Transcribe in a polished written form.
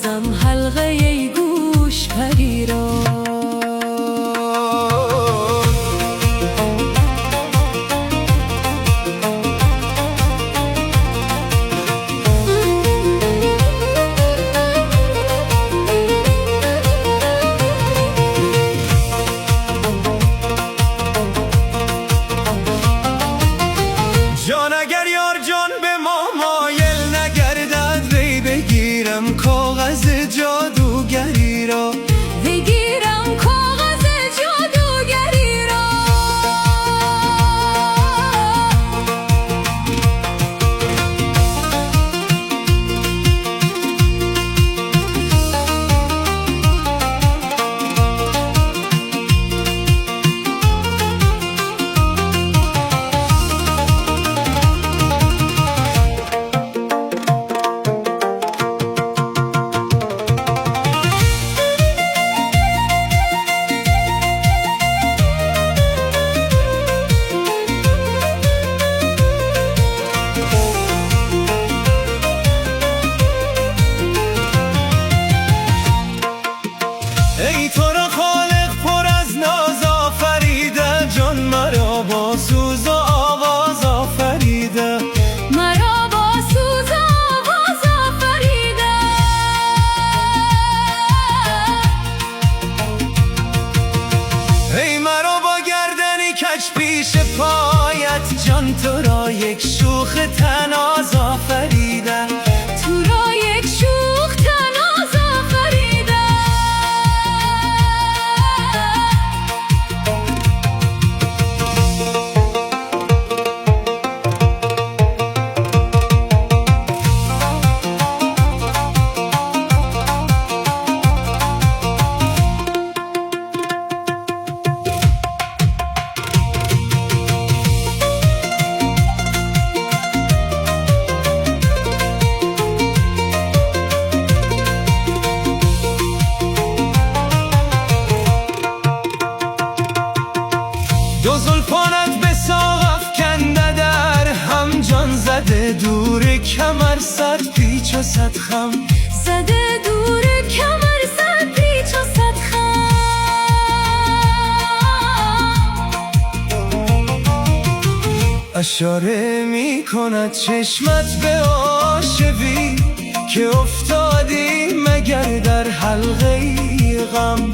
بازم حلقه ای گوش پریران. جان اگر یار جان به ما مایل نگردد، وی بگیرم کاغذ جادوگری را، بگیرم کاغذ جادوگری را. ای تو را خالق پر از ناز آفریده، جان مرا با سوز و آواز آفریده، مرا با سوز و آواز آفریده. ای مرا با گردنی کج پیش پایت، جان تو را یک شوخ طناز آفریده، تو را یک شوخ طناز آفریده. دو زلفانت به ساق افکنده در هم، جان زده دور کمر صد پیچ و صد خم، زده دور کمر صد پیچ و صد خم. اشاره می کند چشمت به عاشقی، که افتادی مگر در حلقه غم.